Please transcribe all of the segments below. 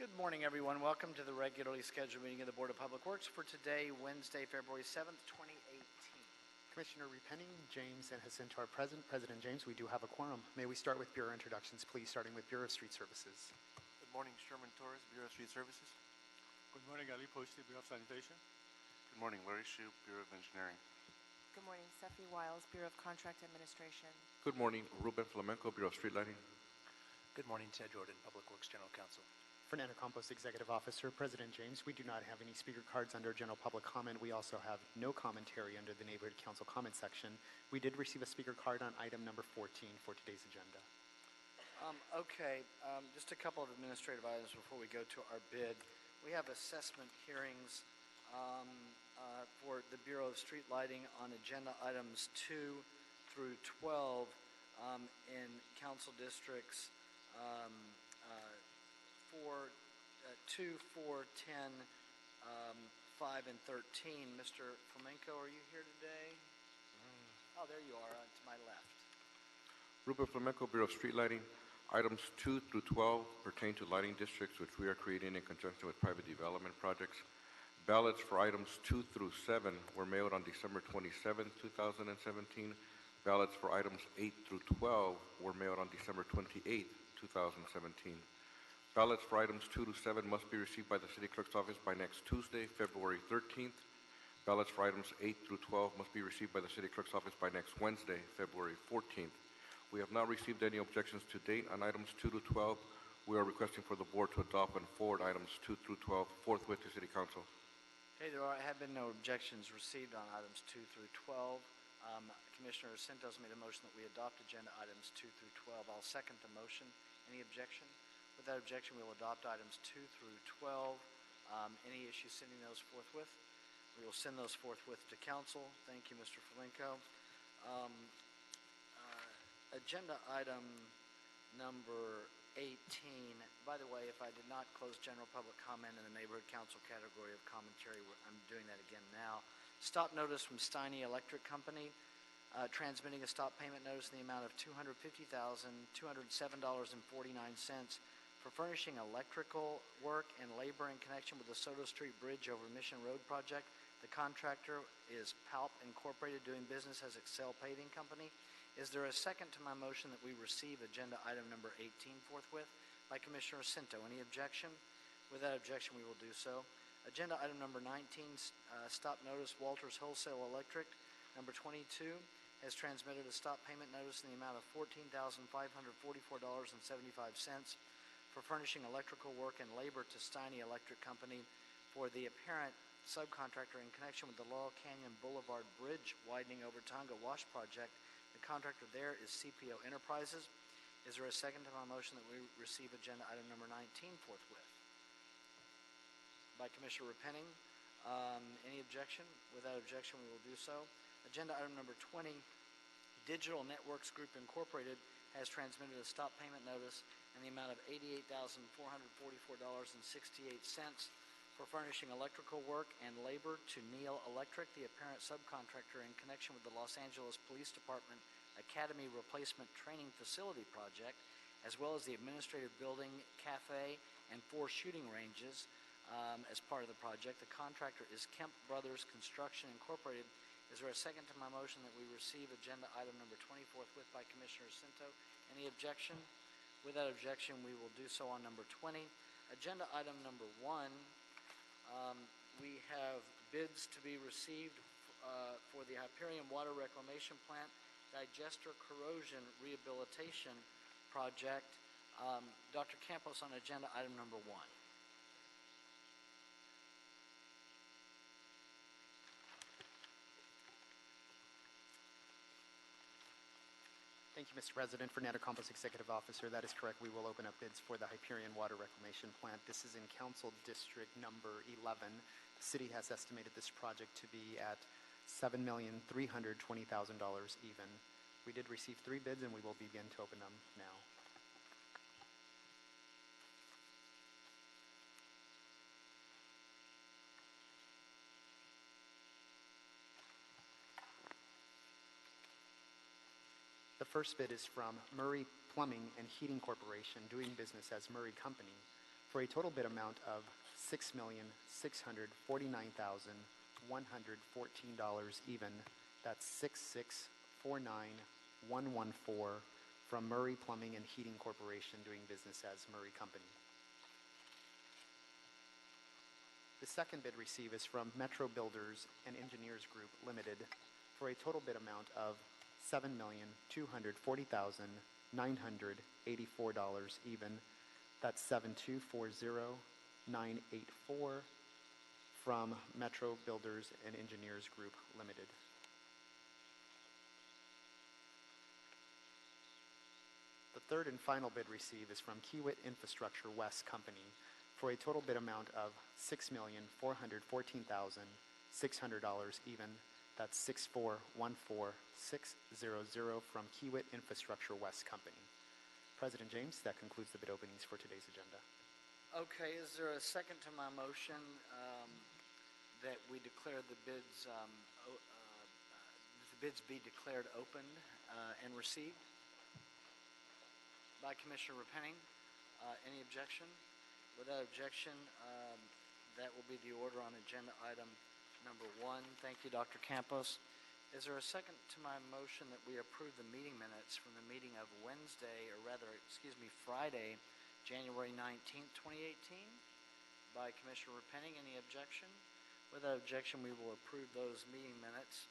Good morning, everyone. Welcome to the regularly scheduled meeting of the Board of Public Works for today, Wednesday, February 7th, 2018. Commissioner Repenning, James, and Jacinto are present. President James, we do have a quorum. May we start with Bureau introductions, please, starting with Bureau of Street Services. Good morning, Sherman Torres, Bureau of Street Services. Good morning, Ali Posti, Bureau of Sanitation. Good morning, Larry Shoup, Bureau of Engineering. Good morning, Stephanie Wiles, Bureau of Contract Administration. Good morning, Ruben Flamenco, Bureau of Street Lighting. Good morning, Ted Jordan, Public Works General Counsel. Fernando Campos, Executive Officer. President James, we do not have any speaker cards under general public comment. We also have no commentary under the Neighborhood Council comment section. We did receive a speaker card on item number 14 for today's agenda. Just a couple of administrative items before we go to our bid. We have assessment hearings for the Bureau of Street Lighting on agenda items 2 through 12 in council districts 2, 4, 10, 5, and 13. Mr. Flamenco, are you here today? Oh, there you are, to my left. Ruben Flamenco, Bureau of Street Lighting. Items 2 through 12 pertain to lighting districts, which we are creating in conjunction with private development projects. Ballots for items 2 through 7 were mailed on December 27, 2017. Ballots for items 8 through 12 were mailed on December 28, 2017. Ballots for items 2 to 7 must be received by the City Clerk's office by next Tuesday, February 13th. Ballots for items 8 through 12 must be received by the City Clerk's office by next Wednesday, February 14th. We have not received any objections to date on items 2 to 12. We are requesting for the board to adopt and forward items 2 through 12 forthwith to City Council. Okay, there have been no objections received on items 2 through 12. Commissioner Santos made a motion that we adopt agenda items 2 through 12. I'll second the motion. Any objection? Without objection, we will adopt items 2 through 12. Any issues sending those forthwith? We will send those forthwith to council. Thank you, Mr. Flamenco. Agenda item number 18. By the way, if I did not close general public comment in the Neighborhood Council category of commentary, I'm doing that again now. Stop notice from Steiny Electric Company, transmitting a stop payment notice in the amount of $250,207.49 for furnishing electrical work and labor in connection with the Soto Street Bridge over Mission Road project. The contractor is PALP Incorporated, doing business as Excel Paving Company. Is there a second to my motion that we receive agenda item number 18 forthwith by Commissioner Cinto? Any objection? Without objection, we will do so. Agenda item number 19, stop notice, Walters Wholesale Electric. Number 22 has transmitted a stop payment notice in the amount of $14,544.75 for furnishing electrical work and labor to Steiny Electric Company for the apparent subcontractor in connection with the Laurel Canyon Boulevard Bridge widening over Tonga Wash project. The contractor there is CPO Enterprises. Is there a second to my motion that we receive agenda item number 19 forthwith? By Commissioner Repenning. Any objection? Without objection, we will do so. Agenda item number 20, Digital Networks Group Incorporated has transmitted a stop payment notice in the amount of $88,444.68 for furnishing electrical work and labor to Neil Electric, the apparent subcontractor in connection with the Los Angeles Police Department Academy Replacement Training Facility project, as well as the administrative building, cafe, and 4 shooting ranges as part of the project. The contractor is Kemp Brothers Construction Incorporated. Is there a second to my motion that we receive agenda item number 20 forthwith by Commissioner Cinto? Any objection? Without objection, we will do so on number 20. Agenda item number 1, we have bids to be received for the Hyperion Water Reclamation Plant Digester Corrosion Rehabilitation Project. Dr. Campos on agenda item number 1. Thank you, Mr. President. Fernando Campos, Executive Officer. That is correct. We will open up bids for the Hyperion Water Reclamation Plant. This is in Council District number 11. The city has estimated this project to be at $7,320,000 even. We did receive 3 bids, and we will begin to open them now. The first bid is from Murray Plumbing and Heating Corporation, doing business as Murray Company, for a total bid amount of $6,649,114 even. That's $6,649,114 from Murray Plumbing and Heating Corporation, doing business as Murray Company. The second bid received is from Metro Builders and Engineers Group Limited for a total bid amount of $7,240,984 even. That's $7,240,984 from Metro Builders and Engineers Group Limited. The third and final bid received is from Kiewit Infrastructure West Company for a total bid amount of $6,414,600 even. That's $6,414,600 from Kiewit Infrastructure West Company. President James, that concludes the bid openings for today's agenda. Okay, is there a second to my motion that we declare the bids be declared open and received? By Commissioner Repenning. Any objection? Without objection, that will be the order on agenda item number 1. Thank you, Dr. Campos. Is there a second to my motion that we approve the meeting minutes from the meeting of Friday, January 19th, 2018? By Commissioner Repenning. Any objection? Without objection, we will approve those meeting minutes.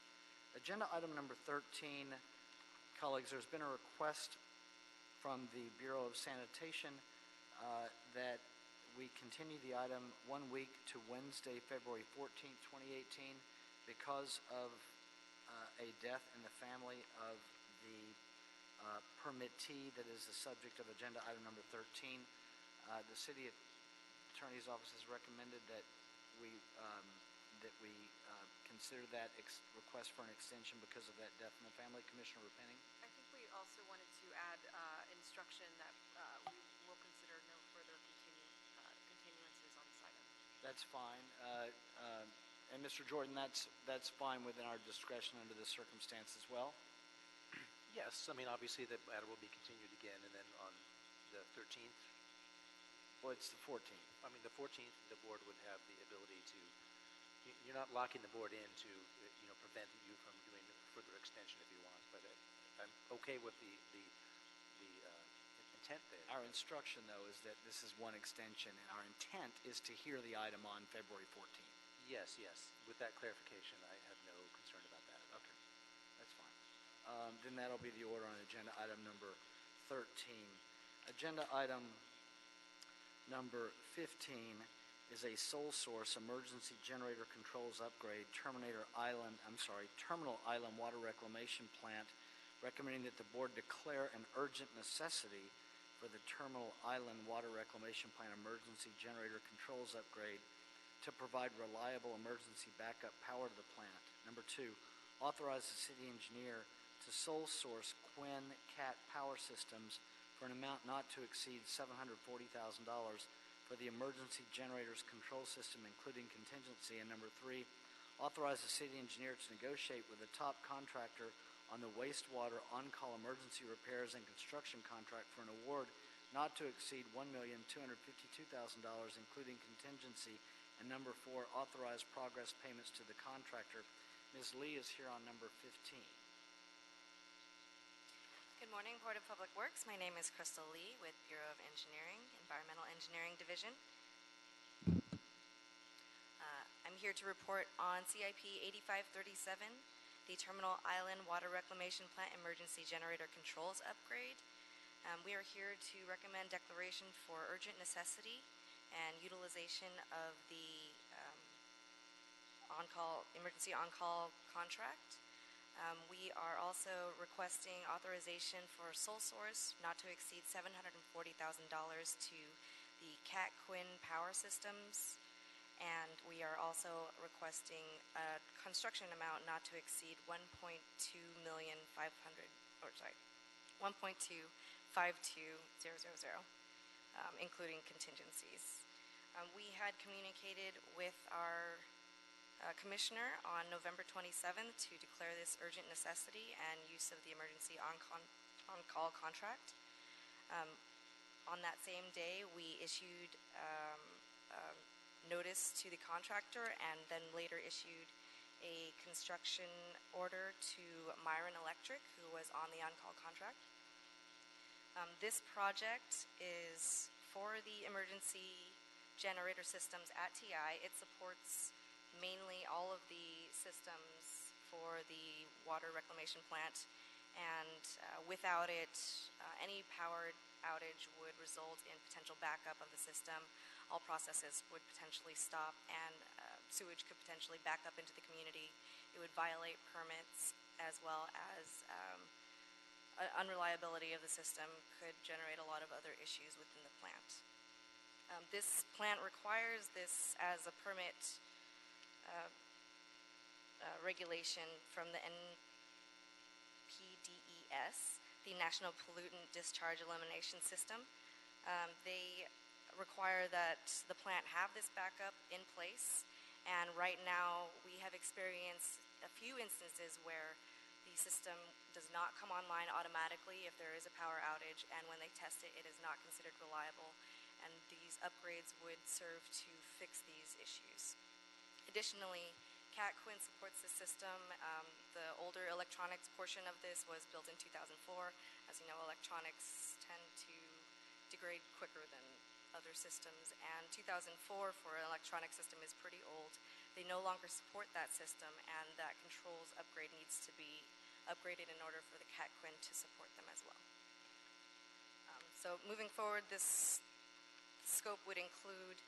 Agenda item number 13, colleagues, there's been a request from the Bureau of Sanitation that we continue the item 1 week to Wednesday, February 14th, 2018, because of a death in the family of the permittee that is the subject of agenda item number 13. The City Attorney's Office has recommended that we consider that request for an extension because of that death in the family. Commissioner Repenning? I think we also wanted to add instruction that we will consider no further continuances on this item. That's fine. And Mr. Jordan, that's fine within our discretion under this circumstance as well? Yes, I mean, obviously the matter will be continued again, and then on the 13th, Well, it's the 14th. I mean, the 14th, the board would have the ability to, you're not locking the board in to, prevent you from doing further extension if you want, but I'm okay with the intent there. Our instruction, though, is that this is one extension, and our intent is to hear the item on February 14th. Yes. With that clarification, I have no concern about that. Okay, that's fine. Then that'll be the order on agenda item number 13. Agenda item number 15 is a sole source emergency generator controls upgrade Terminal Island Water Reclamation Plant, recommending that the board declare an urgent necessity for the Terminal Island Water Reclamation Plant emergency generator controls upgrade to provide reliable emergency backup power to the plant. Number 2, authorize the city engineer to sole source Quinn Cat Power Systems for an amount not to exceed $740,000 for the emergency generators control system, including contingency. And number 3, authorize the city engineer to negotiate with the top contractor on the wastewater on-call emergency repairs and construction contract for an award not to exceed $1,252,000, including contingency. And number 4, authorize progress payments to the contractor. Ms. Lee is here on number 15. Good morning, Board of Public Works. My name is Crystal Lee with Bureau of Engineering, Environmental Engineering Division. I'm here to report on CIP 8537, the Terminal Island Water Reclamation Plant Emergency Generator Controls Upgrade. We are here to recommend declaration for urgent necessity and utilization of the emergency on-call contract. We are also requesting authorization for sole source not to exceed $740,000 to the Cat Quinn Power Systems, and we are also requesting a construction amount not to exceed $1.252000, including contingencies. We had communicated with our Commissioner on November 27th to declare this urgent necessity and use of the emergency on-call contract. On that same day, we issued notice to the contractor and then later issued a construction order to Myron Electric, who was on the on-call contract. This project is for the emergency generator systems at TI. It supports mainly all of the systems for the water reclamation plant, and without it, any power outage would result in potential backup of the system. All processes would potentially stop, and sewage could potentially back up into the community. It would violate permits, as well as unreliability of the system could generate a lot of other issues within the plant. This plant requires this as a permit regulation from the NPDES, the National Pollutant Discharge Elimination System. They require that the plant have this backup in place, and right now we have experienced a few instances where the system does not come online automatically if there is a power outage, and when they test it, it is not considered reliable, and these upgrades would serve to fix these issues. Additionally, Cat Quinn supports the system. The older electronics portion of this was built in 2004. As you know, electronics tend to degrade quicker than other systems, and 2004 for an electronic system is pretty old. They no longer support that system, and that controls upgrade needs to be upgraded in order for the Cat Quinn to support them as well. So moving forward, this scope would include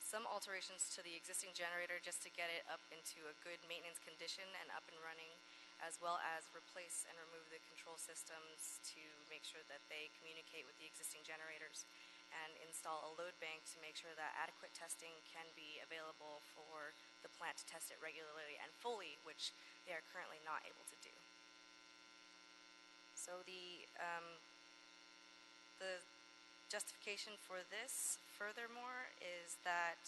some alterations to the existing generator just to get it up into a good maintenance condition and up and running, as well as replace and remove the control systems to make sure that they communicate with the existing generators, and install a load bank to make sure that adequate testing can be available for the plant to test it regularly and fully, which they are currently not able to do. So the justification for this, furthermore, is that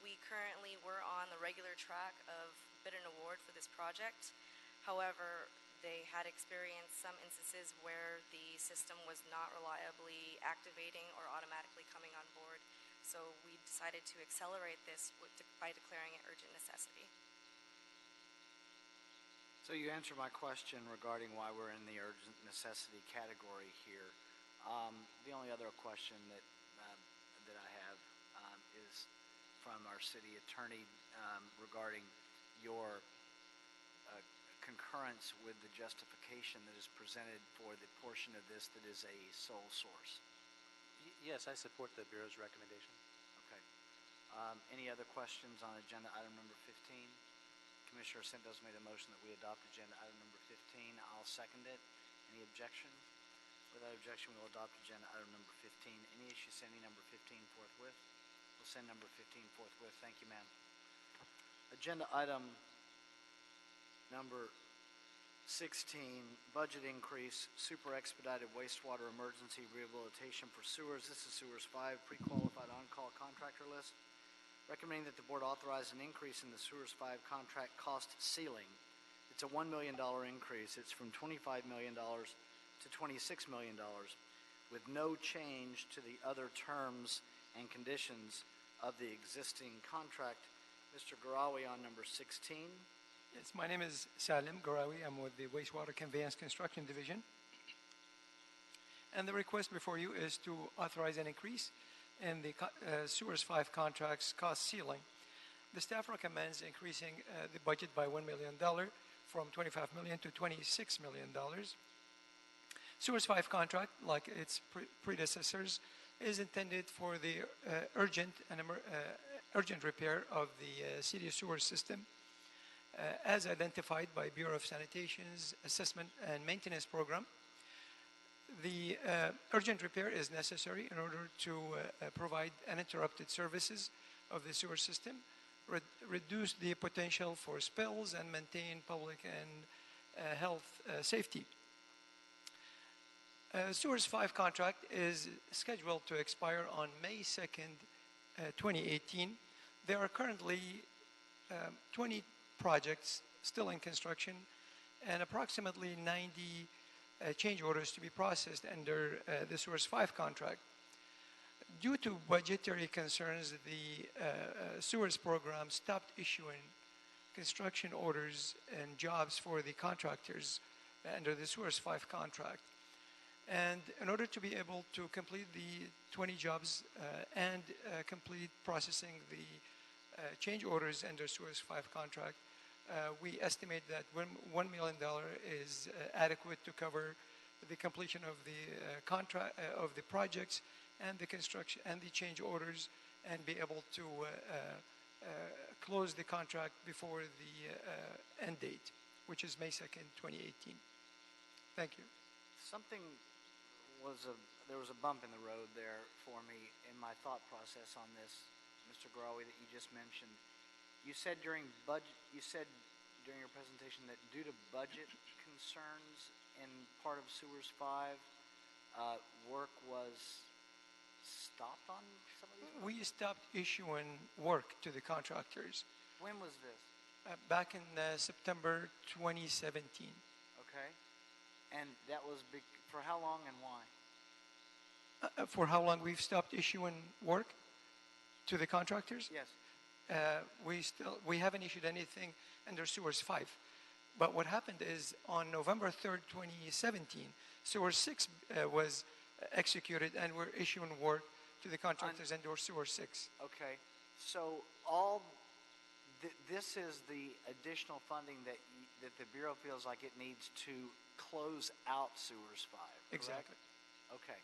we currently were on the regular track of bid and award for this project. However, they had experienced some instances where the system was not reliably activating or automatically coming on board. So we decided to accelerate this by declaring it urgent necessity. So you answered my question regarding why we're in the urgent necessity category here. The only other question that I have is from our city attorney regarding your concurrence with the justification that is presented for the portion of this that is a sole source. Yes, I support the Bureau's recommendation. Okay. Any other questions on agenda item number 15? Commissioner Sintos made a motion that we adopt agenda item number 15. I'll second it. Any objection? Without objection, we will adopt agenda item number 15. Any issue sending number 15 forthwith? We'll send number 15 forthwith. Thank you, ma'am. Agenda item number 16, budget increase, super expedited wastewater emergency rehabilitation for sewers. This is Sewers 5, pre-qualified on-call contractor list. Recommending that the board authorize an increase in the Sewers 5 contract cost ceiling. It's a $1 million increase. It's from $25 million to $26 million, with no change to the other terms and conditions of the existing contract. Mr. Garawi on number 16. Yes, my name is Salim Garawi. I'm with the Wastewater Conveyance Construction Division. And the request before you is to authorize an increase in the Sewers 5 contracts cost ceiling. The staff recommends increasing the budget by $1 million from $25 million to $26 million. Sewers 5 contract, like its predecessors, is intended for the urgent repair of the city sewer system, as identified by Bureau of Sanitation's Assessment and Maintenance Program. The urgent repair is necessary in order to provide uninterrupted services of the sewer system, reduce the potential for spills, and maintain public and health safety. Sewers 5 contract is scheduled to expire on May 2nd, 2018. There are currently 20 projects still in construction and approximately 90 change orders to be processed under the Source 5 contract. Due to budgetary concerns, the sewers program stopped issuing construction orders and jobs for the contractors under the Sewers 5 contract. And in order to be able to complete the 20 jobs and complete processing the change orders under Sewers 5 contract, we estimate that $1 million is adequate to cover the completion of the contract of the projects and the construction and the change orders, and be able to close the contract before the end date, which is May 2nd, 2018. Thank you. There was a bump in the road there for me in my thought process on this, Mr. Garawi, that you just mentioned. You said during your presentation that due to budget concerns in part of Sewers 5, work was stopped on some of these? We stopped issuing work to the contractors When was this? back in September 2017. Okay. And that was for how long and why? For how long we've stopped issuing work to the contractors? Yes. We haven't issued anything under Sewers 5. But what happened is on November 3rd, 2017, Sewers 6 was executed, and we're issuing work to the contractors under Sewers 6. Okay. So this is the additional funding that the Bureau feels like it needs to close out Sewers 5, correct? Exactly. Okay.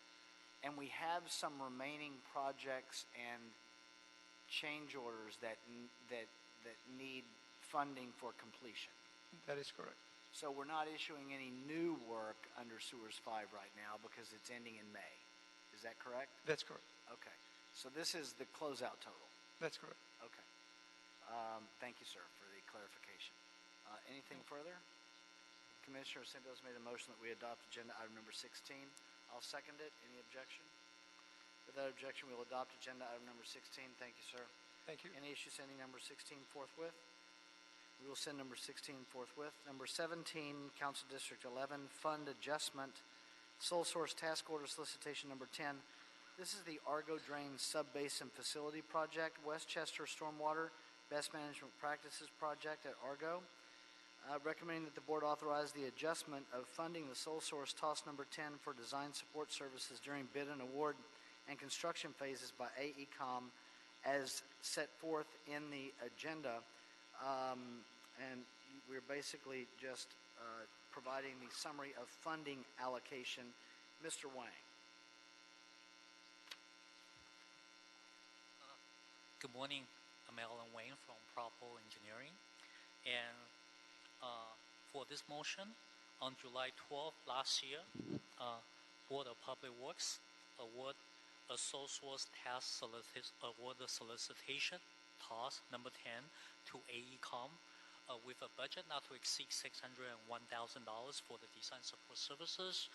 And we have some remaining projects and change orders that need funding for completion. That is correct. So we're not issuing any new work under Sewers 5 right now because it's ending in May. Is that correct? That's correct. Okay. So this is the closeout total. That's correct. Okay. Thank you, sir, for the clarification. Anything further? Commissioner Sintos made a motion that we adopt agenda item number 16. I'll second it. Any objection? Without objection, we'll adopt agenda item number 16. Thank you, sir. Thank you. Any issue sending number 16 forthwith? We will send number 16 forthwith. Number 17, Council District 11, Fund Adjustment, Sole Source Task Order Solicitation number 10. This is the Argo Drain Sub-Basin Facility Project, Westchester Stormwater Best Management Practices Project at Argo. Recommending that the board authorize the adjustment of funding the sole source TOS number 10 for design support services during bid and award and construction phases by AECOM as set forth in the agenda. And we're basically just providing the summary of funding allocation. Mr. Wang. Good morning. I'm Alan Wayne from Propo Engineering. And for this motion, on July 12th last year, Board of Public Works award a sole source task award solicitation, TOS number 10, to AECOM with a budget not to exceed $601,000 for the design support services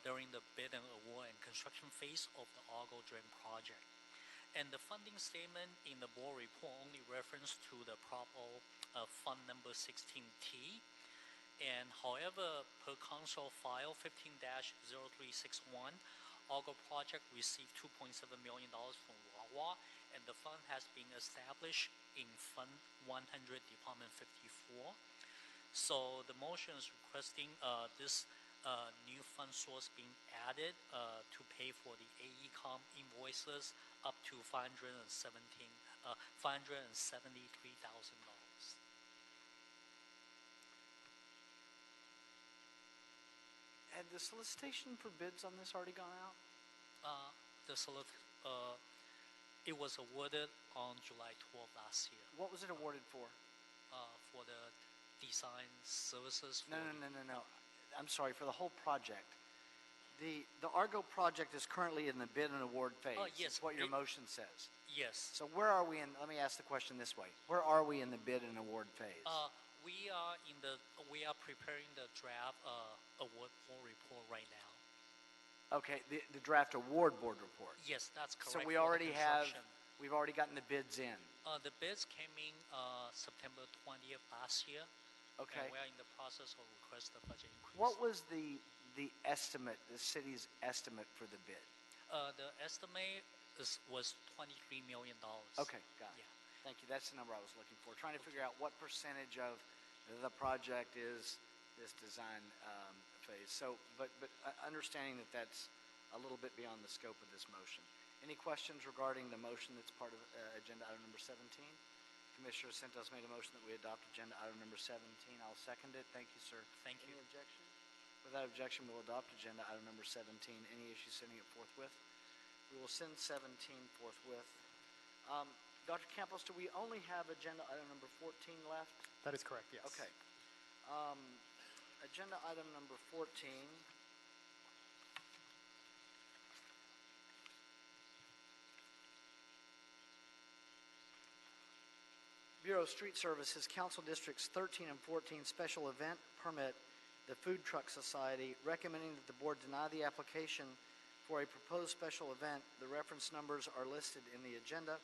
during the bid and award and construction phase of the Argo Drain project. And the funding statement in the board report only reference to the Propo fund number 16T. And however, per council file 15-0361, Argo project received $2.7 million from WAWA, and the fund has been established in Fund 100, Department 54. So the motion is requesting this new fund source being added to pay for the AECOM invoices up to $573,000. Had the solicitation for bids on this already gone out? It was awarded on July 12th last year. What was it awarded for? For the design services. No. I'm sorry, for the whole project. The Argo project is currently in the bid and award phase. Yes. Is what your motion says. Yes. So where are we in, let me ask the question this way. Where are we in the bid and award phase? We are preparing the draft award board report right now. Okay, the draft award board report. Yes, that's correct. So we've already gotten the bids in. The bids came in September 20th last year. Okay. And we are in the process of request the budget increase. What was the the estimate, the city's estimate for the bid? The estimate was $23 million. Okay, got it. Yeah. Thank you. That's the number I was looking for. Trying to figure out what percentage of the project is this design phase. So, but understanding that that's a little bit beyond the scope of this motion. Any questions regarding the motion that's part of agenda item number 17? Commissioner Santos made a motion that we adopt agenda item number 17. I'll second it. Thank you, sir. Thank you. Any objection? Without objection, we'll adopt agenda item number 17. Any issues sending it forthwith? We will send 17 forthwith. Dr. Campos, do we only have agenda item number 14 left? That is correct, yes. Okay. Agenda item number 14. Bureau of Street Services, Council Districts 13 and 14 Special Event Permit, the Food Truck Society, recommending that the board deny the application for a proposed special event. The reference numbers are listed in the agenda,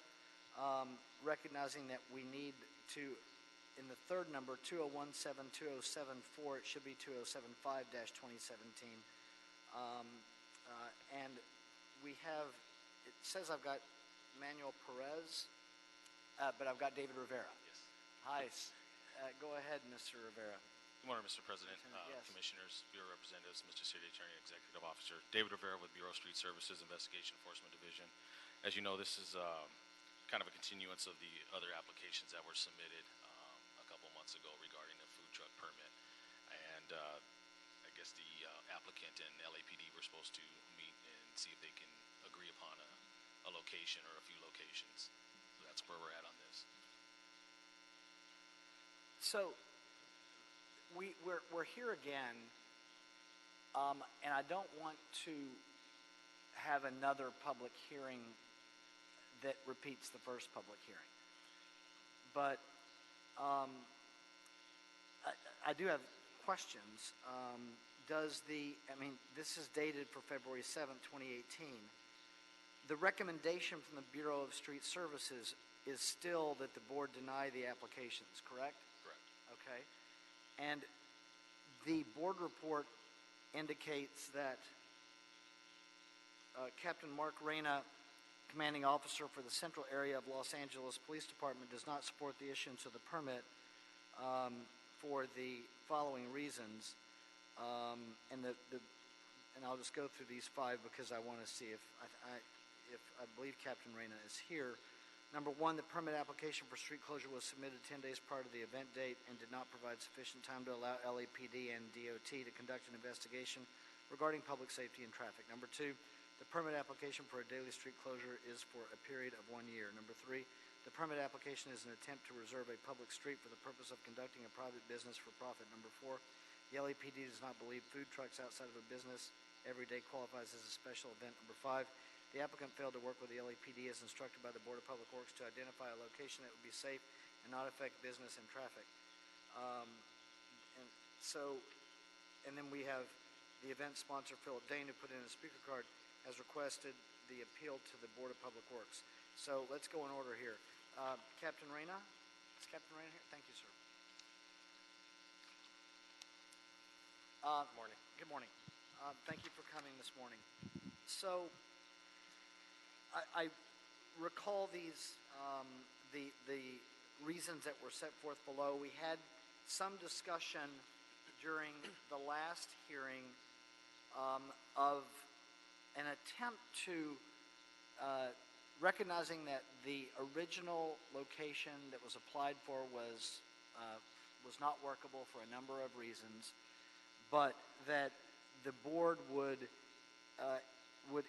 recognizing that we need to, in the third number, 2017-2074, it should be 2075-2017. And we have, it says I've got Manuel Perez, but I've got David Rivera. Yes. Hi. Go ahead, Mr. Rivera. Good morning, Mr. President, Yes. Commissioners, Bureau Representatives, Mr. City Attorney, Executive Officer. David Rivera with Bureau of Street Services, Investigation Enforcement Division. As you know, this is kind of a continuance of the other applications that were submitted a couple months ago regarding the food truck permit. And I guess the applicant and LAPD were supposed to meet and see if they can agree upon a location or a few locations. So that's where we're at on this. So we're here again, and I don't want to have another public hearing that repeats the first public hearing. But I do have questions. This is dated for February 7th, 2018. The recommendation from the Bureau of Street Services is still that the board deny the applications, correct? Correct. Okay. And the board report indicates that Captain Mark Reyna, commanding officer for the central area of Los Angeles Police Department, does not support the issuance of the permit for the following reasons. And I'll just go through these five because I want to see if I believe Captain Reyna is here. Number one, the permit application for street closure was submitted 10 days prior to the event date and did not provide sufficient time to allow LAPD and DOT to conduct an investigation regarding public safety and traffic. Number two, the permit application for a daily street closure is for a period of 1 year. Number three, the permit application is an attempt to reserve a public street for the purpose of conducting a private business for profit. Number four, the LAPD does not believe food trucks outside of a business every day qualifies as a special event. Number five, the applicant failed to work with the LAPD as instructed by the Board of Public Works to identify a location that would be safe and not affect business and traffic. And then we have the event sponsor, Philip Dane, who put in a speaker card, has requested the appeal to the Board of Public Works. So let's go in order here. Captain Reyna? Is Captain Reyna here? Thank you, sir. Good morning. Good morning. Thank you for coming this morning. So I recall these, the reasons that were set forth below. We had some discussion during the last hearing of an attempt to, recognizing that the original location that was applied for was not workable for a number of reasons, but that the board would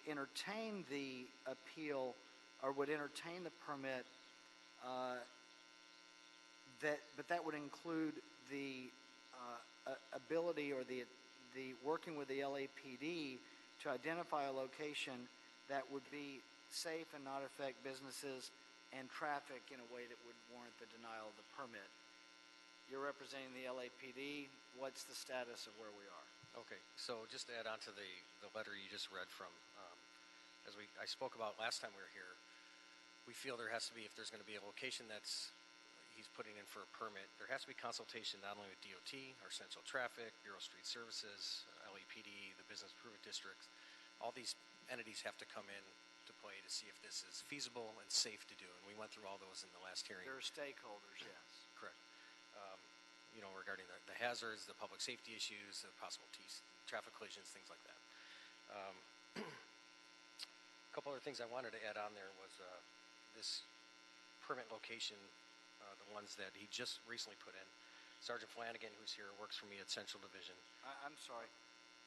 entertain the appeal or would entertain the permit, but that would include the ability or the working with the LAPD to identify a location that would be safe and not affect businesses and traffic in a way that would warrant the denial of the permit. You're representing the LAPD. What's the status of where we are? Okay, so just to add on to the letter you just read from, as I spoke about last time we were here, we feel there has to be, if there's going to be a location he's putting in for a permit, there has to be consultation not only with DOT, our Central Traffic, Bureau of Street Services, LAPD, BPD, the Business Improvement Districts, all these entities have to come in to play to see if this is feasible and safe to do. And we went through all those in the last hearing. There are stakeholders, yes. Correct. Regarding the hazards, the public safety issues, the possible traffic collisions, things like that. A couple other things I wanted to add on there was this permit location, the ones that he just recently put in. Sergeant Flanagan, who's here, works for me at Central Division. I'm sorry.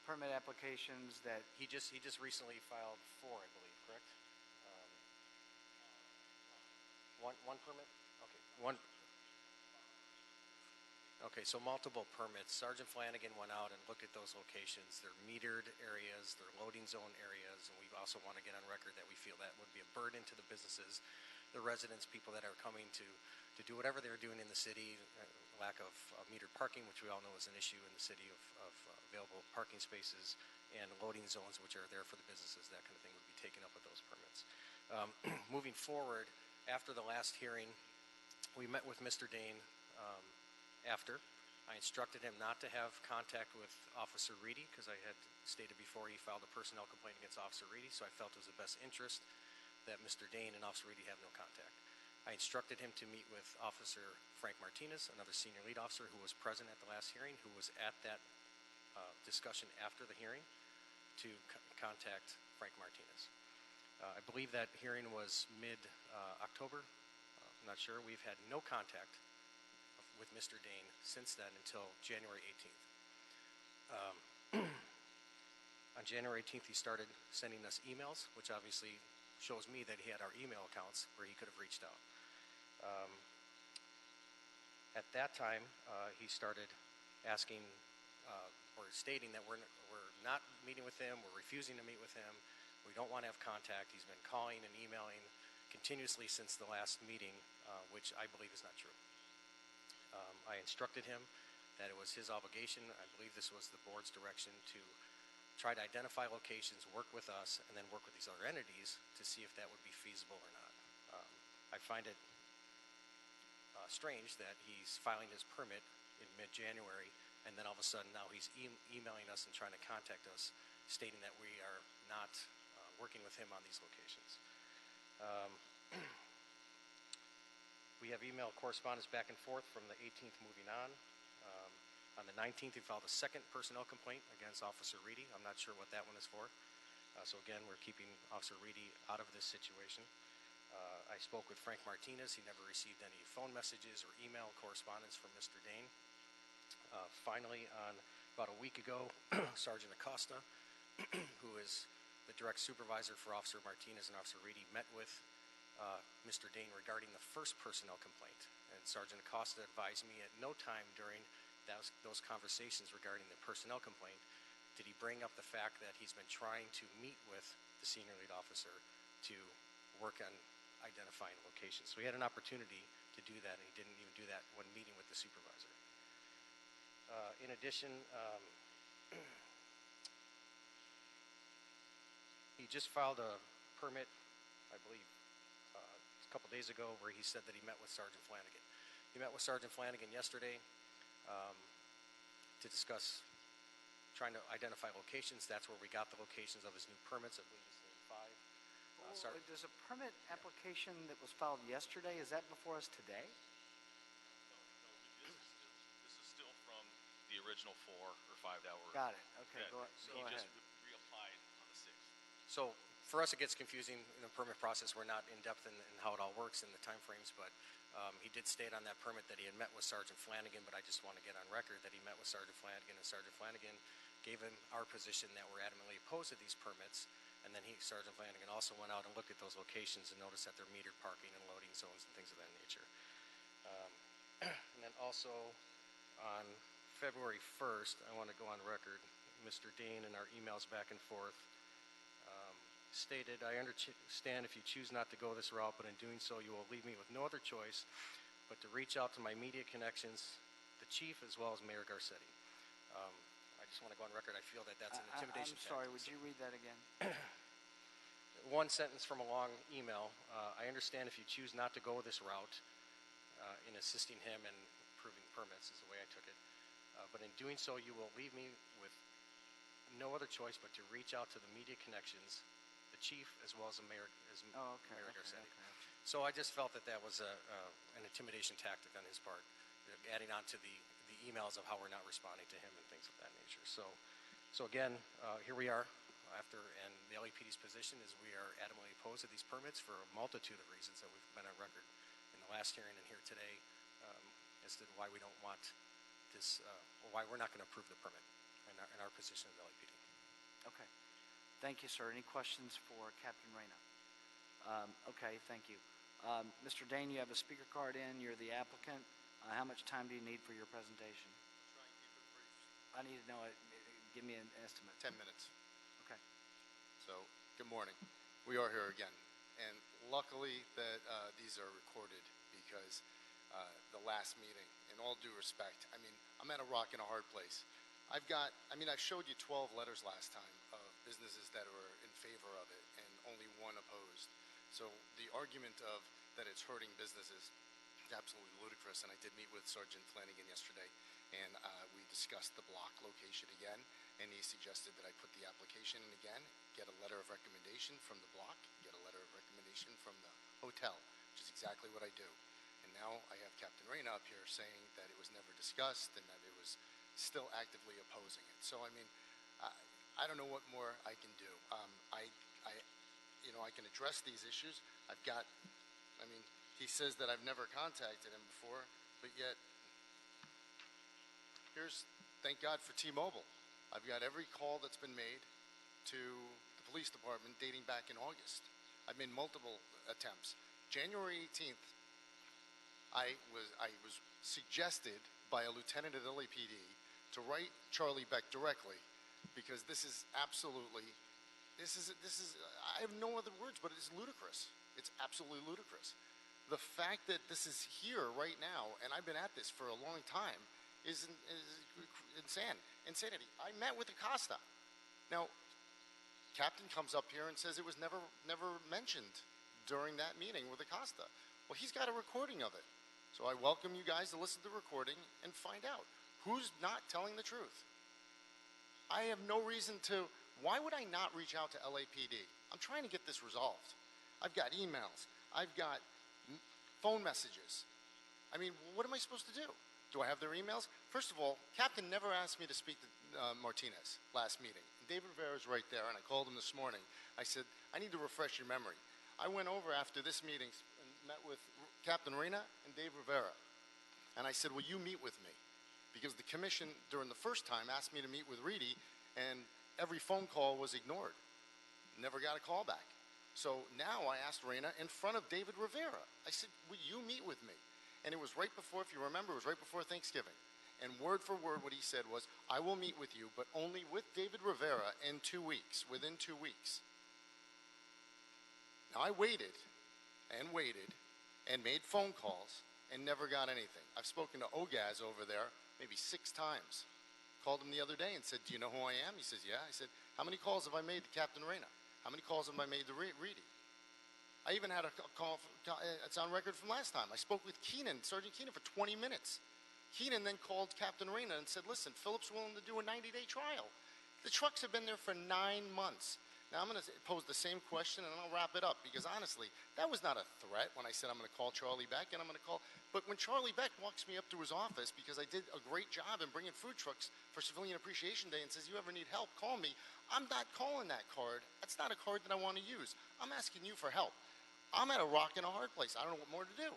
Permit applications that He just recently filed 4, I believe, correct? One permit? Okay, one. Okay, so multiple permits. Sergeant Flanagan went out and looked at those locations. They're metered areas, they're loading zone areas, and we also want to get on record that we feel that would be a burden to the businesses, the residents, people that are coming to do whatever they're doing in the city. Lack of metered parking, which we all know is an issue in the city of available parking spaces, and loading zones, which are there for the businesses. That kind of thing would be taken up with those permits. Moving forward, after the last hearing, we met with Mr. Dane. After, I instructed him not to have contact with Officer Reedy because I had stated before he filed a personnel complaint against Officer Reedy, so I felt it was the best interest that Mr. Dane and Officer Reedy have no contact. I instructed him to meet with Officer Frank Martinez, another senior lead officer who was present at the last hearing, who was at that discussion after the hearing, to contact Frank Martinez. I believe that hearing was mid-October. I'm not sure. We've had no contact with Mr. Dane since then until January 18th. On January 18th, he started sending us emails, which obviously shows me that he had our email accounts where he could have reached out. At that time, he started asking or stating that we're not meeting with him, we're refusing to meet with him, we don't want to have contact. He's been calling and emailing continuously since the last meeting, which I believe is not true. I instructed him that it was his obligation, I believe this was the board's direction, to try to identify locations, work with us, and then work with these other entities to see if that would be feasible or not. I find it strange that he's filing his permit in mid-January, and then all of a sudden now he's emailing us and trying to contact us, stating that we are not working with him on these locations. We have email correspondence back and forth from the 18th moving on. On the 19th, we filed a second personnel complaint against Officer Reedy. I'm not sure what that one is for. So again, we're keeping Officer Reedy out of this situation. I spoke with Frank Martinez. He never received any phone messages or email correspondence from Mr. Dane. Finally, on about a week ago, Sergeant Acosta, who is the direct supervisor for Officer Martinez and Officer Reedy, met with Mr. Dane regarding the first personnel complaint. And Sergeant Acosta advised me at no time during those conversations regarding the personnel complaint did he bring up the fact that he's been trying to meet with the senior lead officer to work on identifying locations. So he had an opportunity to do that, and he didn't even do that when meeting with the supervisor. In addition, he just filed a permit, I believe, a couple days ago, where he said that he met with Sergeant Flanagan. He met with Sergeant Flanagan yesterday to discuss trying to identify locations. That's where we got the locations of his new permits. I believe it's named 5. There's a permit application that was filed yesterday. Is that before us today? This is still from the original 4 or 5 that were. Got it. Okay, that go he ahead. just reapplied on the 6th. So for us, it gets confusing in the permit process. We're not in depth in how it all works in the timeframes, but he did state on that permit that he had met with Sergeant Flanagan, but I just want to get on record that he met with Sergeant Flanagan, and Sergeant Flanagan gave him our position that we're adamantly opposed to these permits. And then Sergeant Flanagan also went out and looked at those locations and noticed that they're metered parking and loading zones and things of that nature. And then also on February 1st, I want to go on record, Mr. Dane in our emails back and forth stated, I understand if you choose not to go this route, but in doing so you will leave me with no other choice but to reach out to my media connections, the chief, as well as Mayor Garcetti. I just want to go on record, I feel that that's an intimidation I'm sorry, tactic. would you read that again? One sentence from a long email. I understand if you choose not to go this route in assisting him and approving permits is the way I took it. But in doing so, you will leave me with no other choice but to reach out to the media connections, the chief, as well as the mayor, Oh, okay, Mayor okay, Garcetti. okay. So I just felt that that was an intimidation tactic on his part, adding on to the emails of how we're not responding to him and things of that nature. So again, here we are and the LAPD's position is we are adamantly opposed to these permits for a multitude of reasons that we've been on record in the last hearing and here today as to why we don't want this, or why we're not going to approve the permit in our position of LAPD. Okay. Thank you, sir. Any questions for Captain Reyna? Okay, thank you. Mr. Dane, you have a speaker card in. You're the applicant. How much time do you need for your presentation? Try and keep it brief. I need to know it. Give me an estimate. 10 minutes. Okay. So, good morning. We are here again. And luckily that these are recorded because the last meeting, in all due respect, I mean, I'm at a rock and a hard place. I showed you 12 letters last time of businesses that were in favor of it and only one opposed. So the argument of that it's hurting businesses is absolutely ludicrous. And I did meet with Sergeant Flanagan yesterday, and we discussed the block location again. And he suggested that I put the application in again, get a letter of recommendation from the block, get a letter of recommendation from the hotel, which is exactly what I do. And now I have Captain Reyna up here saying that it was never discussed and that it was still actively opposing it. So I mean, I don't know what more I can do. I can address these issues. He says that I've never contacted him before, but yet, thank God for T-Mobile. I've got every call that's been made to the police department dating back in August. I've made multiple attempts. January 18th, I was suggested by a lieutenant at LAPD to write Charlie Beck directly, because this is absolutely, I have no other words, but it's ludicrous. It's absolutely ludicrous. The fact that this is here right now, and I've been at this for a long time, is insanity. I met with Acosta. Now, Captain comes up here and says it was never mentioned during that meeting with Acosta. Well, he's got a recording of it. So I welcome you guys to listen to the recording and find out who's not telling the truth. I have no reason to. Why would I not reach out to LAPD? I'm trying to get this resolved. I've got emails. I've got phone messages. I mean, what am I supposed to do? Do I have their emails? First of all, Captain never asked me to speak to Martinez last meeting. And David Rivera's right there, and I called him this morning. I said, I need to refresh your memory. I went over after this meeting and met with Captain Reyna and Dave Rivera. And I said, will you meet with me? Because the commission, during the first time, asked me to meet with Reedy, and every phone call was ignored. Never got a call back. So now I asked Reyna in front of David Rivera. I said, will you meet with me? And it was right before, if you remember, it was right before Thanksgiving. And word for word what he said was, I will meet with you, but only with David Rivera in 2 weeks, within 2 weeks. Now I waited and made phone calls and never got anything. I've spoken to Ogaz over there maybe 6 times. Called him the other day and said, do you know who I am? He says, yeah. I said, how many calls have I made to Captain Reyna? How many calls have I made to Reedy? I even had a call, it's on record from last time. I spoke with Keenan, Sergeant Keenan, for 20 minutes. Keenan then called Captain Reyna and said, listen, Philip's willing to do a 90-day trial. The trucks have been there for 9 months. Now, I'm going to pose the same question, and I'll wrap it up, because honestly, that was not a threat when I said I'm going to call Charlie Beck, and I'm going to call. But when Charlie Beck walks me up to his office because I did a great job in bringing food trucks for Civilian Appreciation Day and says, you ever need help, call me, I'm not calling that card. That's not a card that I want to use. I'm asking you for help. I'm at a rock and a hard place. I don't know what more to do.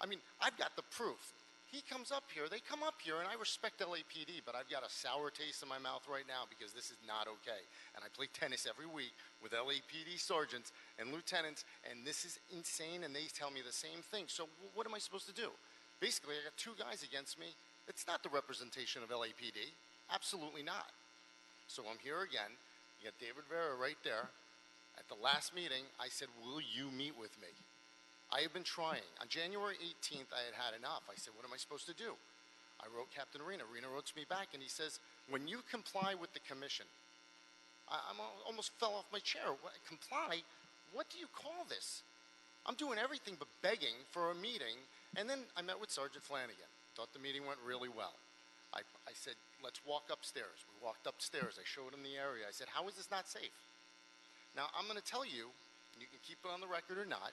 I mean, I've got the proof. He comes up here, they come up here, and I respect LAPD, but I've got a sour taste in my mouth right now because this is not okay. And I play tennis every week with LAPD sergeants and lieutenants, and this is insane, and they tell me the same thing. So what am I supposed to do? Basically, I got 2 guys against me. It's not the representation of LAPD. Absolutely not. So I'm here again. You got David Vera right there. At the last meeting, I said, will you meet with me? I have been trying. On January 18th, I had had enough. I said, what am I supposed to do? I wrote Captain Reyna. Reyna wrote me back, and he says, when you comply with the commission, I almost fell off my chair. What, comply? What do you call this? I'm doing everything but begging for a meeting, and then I met with Sergeant Flanagan. Thought the meeting went really well. I said, let's walk upstairs. We walked upstairs. I showed him the area. I said, how is this not safe? Now, I'm going to tell you, and you can keep it on the record or not,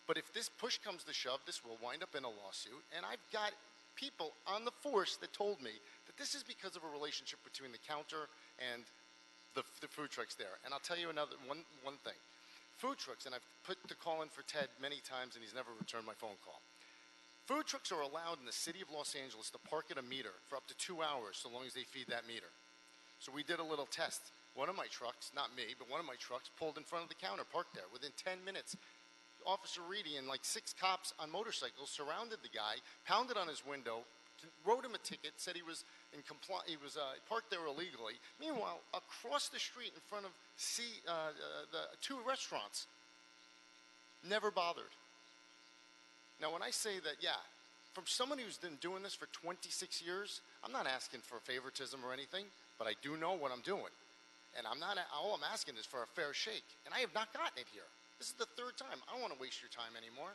but if this push comes to shove, this will wind up in a lawsuit. And I've got people on the force that told me that this is because of a relationship between the counter and the food trucks there. And I'll tell you another one thing. Food trucks, and I've put the call in for Ted many times, and he's never returned my phone call. Food trucks are allowed in the city of Los Angeles to park at a meter for up to 2 hours, so long as they feed that meter. So we did a little test. One of my trucks, not me, but one of my trucks pulled in front of the counter, parked there. Within 10 minutes, Officer Reedy and like 6 cops on motorcycles surrounded the guy, pounded on his window, wrote him a ticket, said he was parked there illegally. Meanwhile, across the street in front of the 2 restaurants, never bothered. Now, when I say that, yeah, from someone who's been doing this for 26 years, I'm not asking for favoritism or anything, but I do know what I'm doing. And all I'm asking is for a fair shake. And I have not gotten it here. This is the 3rd time. I don't want to waste your time anymore.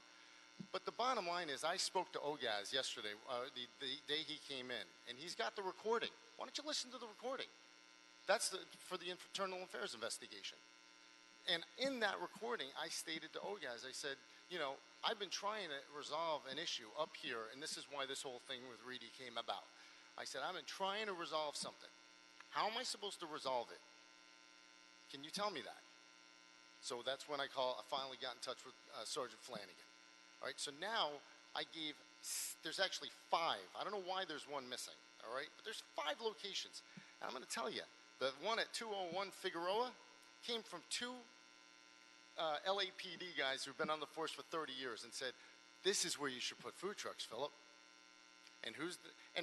But the bottom line is I spoke to Ogaz yesterday, the day he came in, and he's got the recording. Why don't you listen to the recording? That's for the internal affairs investigation. And in that recording, I stated to Ogaz, I said, you know, I've been trying to resolve an issue up here, and this is why this whole thing with Reedy came about. I said, I've been trying to resolve something. How am I supposed to resolve it? Can you tell me that? So that's when I finally got in touch with Sergeant Flanagan. All right, so now there's actually 5. I don't know why there's one missing, all right? But there's 5 locations. And I'm going to tell you, the one at 201 Figueroa came from 2 LAPD guys who've been on the force for 30 years and said, this is where you should put food trucks, Philip. And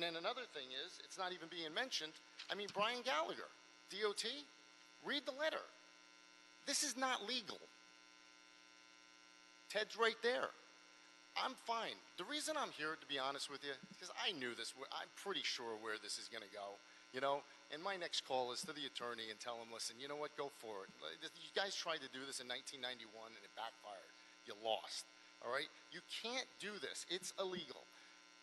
then another thing is, it's not even being mentioned, I mean, Brian Gallagher, DOT, read the letter. This is not legal. Ted's right there. I'm fine. The reason I'm here, to be honest with you, is because I knew this. I'm pretty sure where this is going to go, you know. And my next call is to the attorney and tell him, listen, you know what, go for it. You guys tried to do this in 1991 and it backfired. You lost, all right? You can't do this. It's illegal.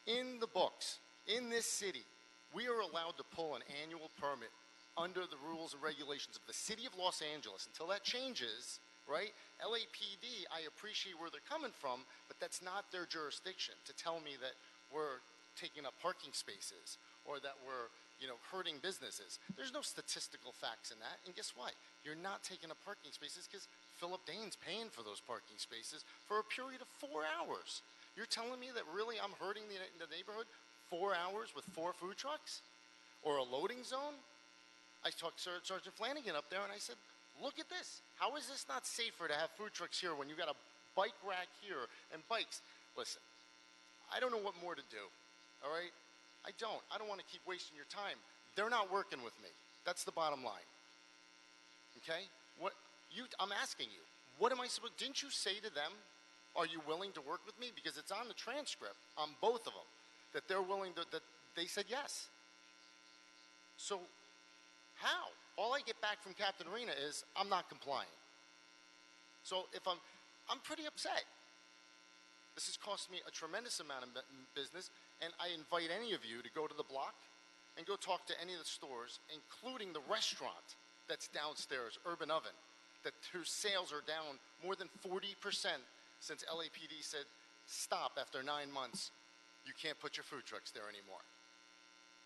In the books, in this city, we are allowed to pull an annual permit under the rules and regulations of the city of Los Angeles. Until that changes, right? LAPD, I appreciate where they're coming from, but that's not their jurisdiction to tell me that we're taking up parking spaces or that we're, you know, hurting businesses. There's no statistical facts in that. And guess what? You're not taking up parking spaces because Philip Dane's paying for those parking spaces for a period of 4 hours. You're telling me that really I'm hurting the neighborhood 4 hours with 4 food trucks? Or a loading zone? I talked to Sergeant Flanagan up there and I said, look at this. How is this not safer to have food trucks here when you got a bike rack here and bikes? Listen, I don't know what more to do, all right? I don't want to keep wasting your time. They're not working with me. That's the bottom line, okay? I'm asking you, what am I supposed, didn't you say to them, are you willing to work with me? Because it's on the transcript, on both of them, that they're willing to, that they said yes. So, how? All I get back from Captain Arena is, I'm not complying. So if I'm pretty upset. This has cost me a tremendous amount of business, and I invite any of you to go to the block and go talk to any of the stores, including the restaurant that's downstairs, Urban Oven, whose sales are down more than 40% since LAPD said, stop after 9 months. You can't put your food trucks there anymore.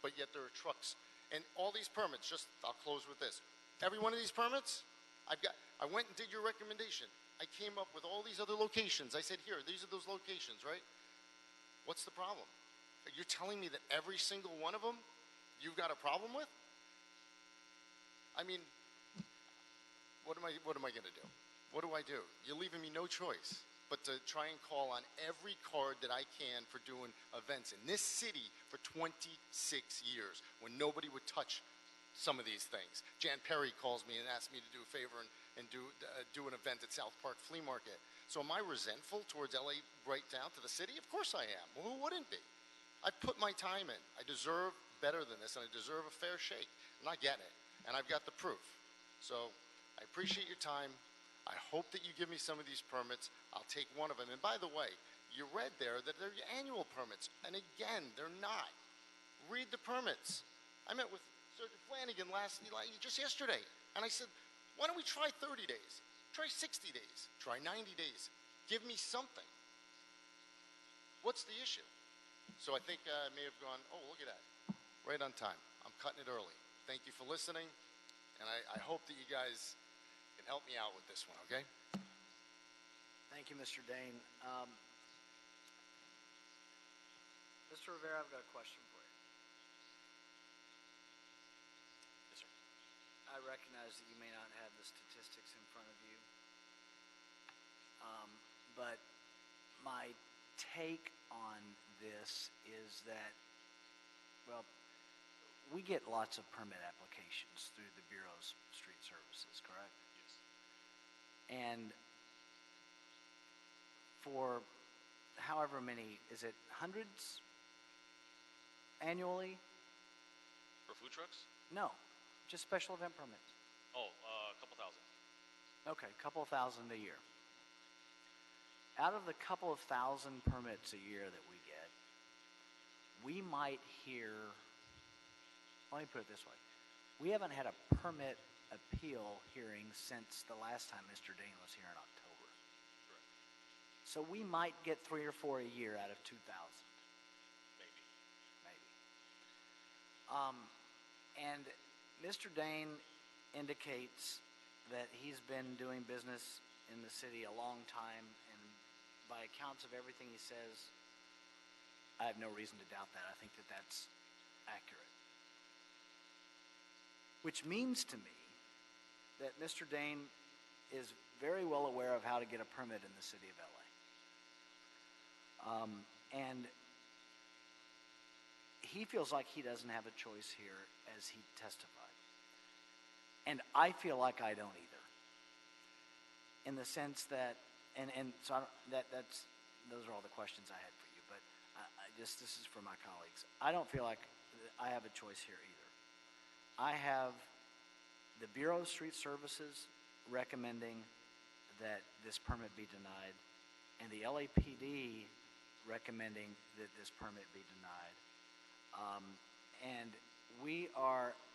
But yet there are trucks. And all these permits, I'll close with this. Every one of these permits, I went and did your recommendation. I came up with all these other locations. I said, here, these are those locations, right? What's the problem? You're telling me that every single one of them you've got a problem with? I mean, what am I going to do? What do I do? You're leaving me no choice but to try and call on every card that I can for doing events in this city for 26 years when nobody would touch some of these things. Jan Perry calls me and asks me to do a favor and do an event at South Park Flea Market. So am I resentful towards LA right down to the city? Of course I am. Well, who wouldn't be? I put my time in. I deserve better than this, and I deserve a fair shake. I'm not getting it, and I've got the proof. So I appreciate your time. I hope that you give me some of these permits. I'll take one of them. And by the way, you read there that they're annual permits. And again, they're not. Read the permits. I met with Mr. Flanagan just yesterday. And I said, why don't we try 30 days? Try 60 days. Try 90 days. Give me something. What's the issue? So I think I may have gone, oh, look at that. Right on time. I'm cutting it early. Thank you for listening. And I hope that you guys can help me out with this one, okay? Thank you, Mr. Dane. Mr. Rivera, I've got a question for you. Yes, sir. I recognize that you may not have the statistics in front of you, but my take on this is that, well, we get lots of permit applications through the Bureau's street services, correct? Yes. And for however many, is it hundreds annually? For food trucks? No, just special event permits. Oh, a couple thousand. Okay, a couple thousand a year. Out of the couple of thousand permits a year that we get, we might hear, let me put it this way, we haven't had a permit appeal hearing since the last time Mr. Dane was here in October. Correct. So we might get 3 or 4 a year out of 2,000. Maybe. And Mr. Dane indicates that he's been doing business in the city a long time, and by accounts of everything he says, I have no reason to doubt that. I think that that's accurate. Which means to me that Mr. Dane is very well aware of how to get a permit in the city of LA. And he feels like he doesn't have a choice here, as he testified. And I feel like I don't either. In the sense that, and so I don't, those are all the questions I had for you, but this is for my colleagues. I don't feel like I have a choice here either. I have the Bureau of Street Services recommending that this permit be denied, and the LAPD recommending that this permit be denied. And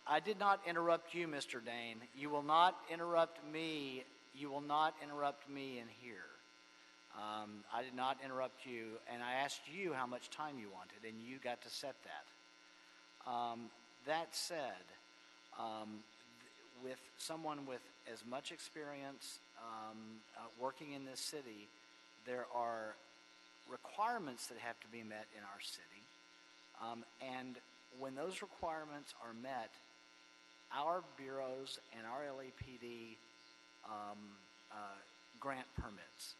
I did not interrupt you, Mr. Dane. You will not interrupt me. You will not interrupt me in here. I did not interrupt you, and I asked you how much time you wanted, and you got to set that. That said, with someone with as much experience working in this city, there are requirements that have to be met in our city. And when those requirements are met, our bureaus and our LAPD grant permits.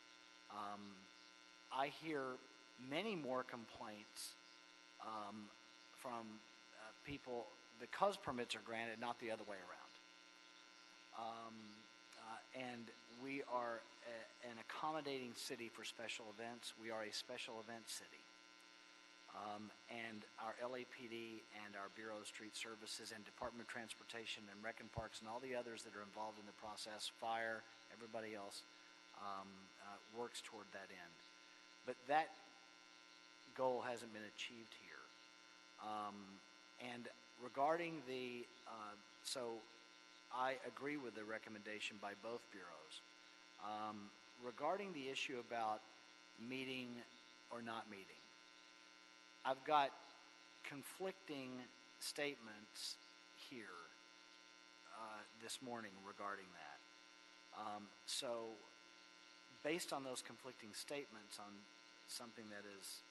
I hear many more complaints from people because permits are granted, not the other way around. And we are an accommodating city for special events. We are a special event city. And our LAPD and our Bureau of Street Services and Department of Transportation and Rec and Parks and all the others that are involved in the process, fire, everybody else, works toward that end. But that goal hasn't been achieved here. And regarding so I agree with the recommendation by both bureaus. Regarding the issue about meeting or not meeting, I've got conflicting statements here this morning regarding that. So based on those conflicting statements on something that is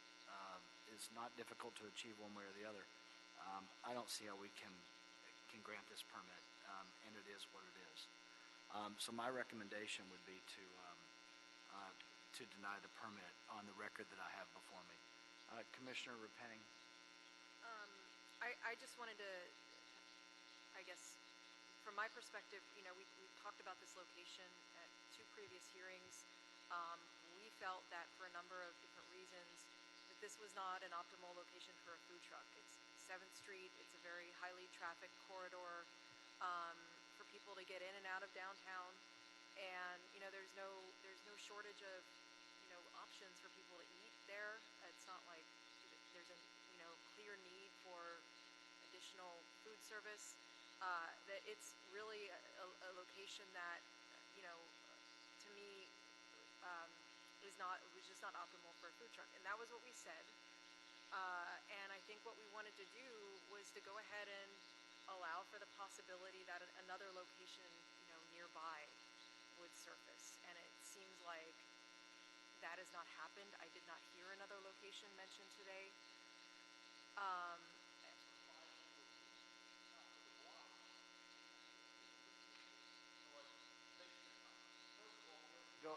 not difficult to achieve one way or the other, I don't see how we can grant this permit, and it is what it is. So my recommendation would be to deny the permit on the record that I have before me. Commissioner Repenning. I just wanted to, I guess, from my perspective, we've talked about this location at 2 previous hearings. We felt that for a number of different reasons that this was not an optimal location for a food truck. It's 7th Street. It's a very highly trafficked corridor for people to get in and out of downtown. And, there's no shortage of, options for people to eat there. It's not like there's a, clear need for additional food service. that it's really a location that, to me, was just not optimal for a food truck. And that was what we said. And I think what we wanted to do was to go ahead and allow for the possibility that another location, nearby would surface. And it seems like that has not happened. I did not hear another location mentioned today. Go,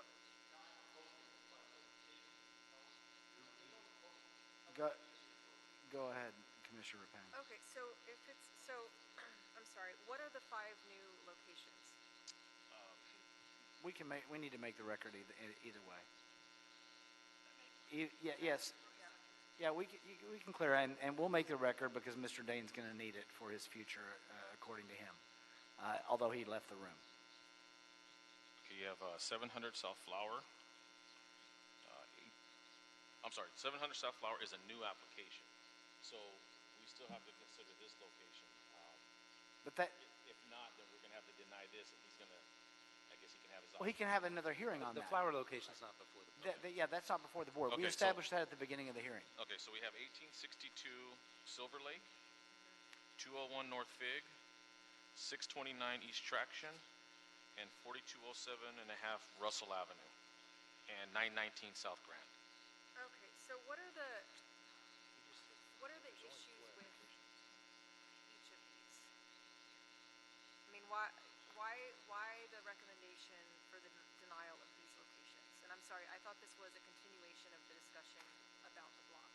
go, go ahead, Commissioner Rapang. Okay, so I'm sorry, what are the 5 new locations? We need to make the record either way. Yes. Yeah, we can clear, and we'll make the record because Mr. Dane's going to need it for his future, according to him, although he left the room. Okay, you have 700 South Flower. 700 South Flower is a new application, so we still have to consider this location. But that, if not, then we're going to have to deny this, and he's going to, I guess he can have his. well, he can have another hearing on The that. flower location's not before the board. Yeah, that's not before the board. We Okay, established that at the beginning of the hearing. Okay, so we have 1862 Silver Lake, 201 North Fig, 629 East Traction, and 4207 and a half Russell Avenue, and 919 South Grand. Okay, so what are the issues with each of these? I mean, why the recommendation for the denial of these locations? And I'm sorry, I thought this was a continuation of the discussion about the block.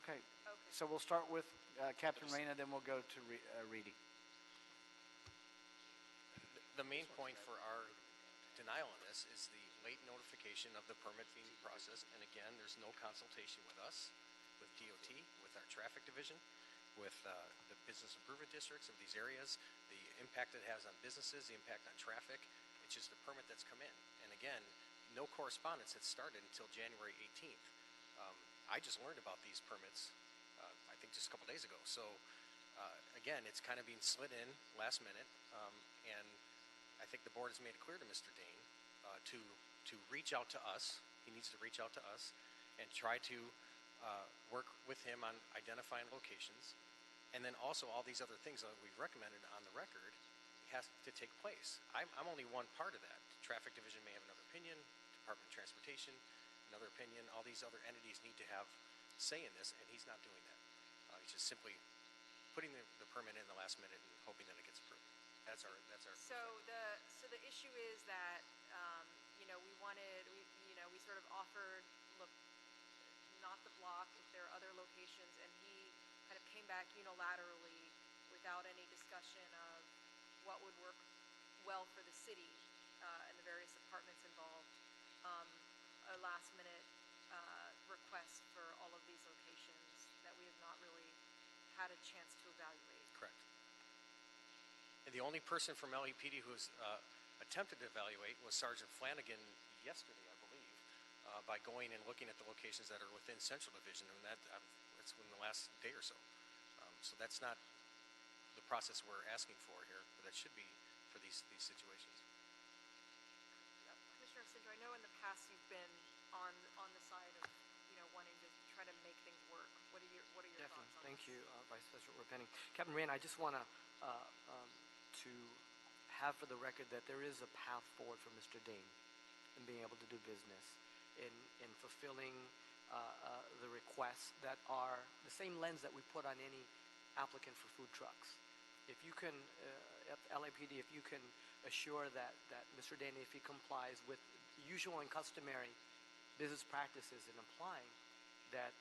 Okay. Okay. So we'll start with Captain Reyna, then we'll go to Reedy. The main point for our denial on this is the late notification of the permit being processed. And again, there's no consultation with us, with DOT, with our traffic division, with the business improvement districts of these areas, the impact it has on businesses, the impact on traffic. It's just a permit that's come in. And again, no correspondence had started until January 18th. I just learned about these permits, I think just a couple days ago. So again, it's kind of being slid in last minute. And I think the board has made it clear to Mr. Dane to reach out to us. He needs to reach out to us and try to work with him on identifying locations. And then also all these other things that we've recommended on the record has to take place. I'm only one part of that. Traffic division may have another opinion, Department of Transportation, another opinion. All these other entities need to have say in this, and he's not doing that. He's just simply putting the permit in the last minute and hoping that it gets approved. That's our. So the issue is that we sort of offered, look, not the block if there are other locations, and he kind of came back unilaterally without any discussion of what would work well for the city and the various departments involved. A last minute request for all of these locations that we have not really had a chance to evaluate. Correct. And the only person from LEPD who has attempted to evaluate was Sergeant Flanagan yesterday, I believe, by going and looking at the locations that are within Central Division, and that's in the last day or so. So that's not the process we're asking for here, but that should be for these situations. Commissioner Cinto, I know in the past you've been on the side of wanting to try to make things work. What are your thoughts on Thank this? you, Vice President Repenning. Captain Reyna, I just want to have for the record that there is a path forward for Mr. Dane in being able to do business, in fulfilling the requests that are the same lens that we put on any applicant for food trucks. If you can, LAPD, if you can assure that Mr. Dane, if he complies with usual and customary business practices in applying, that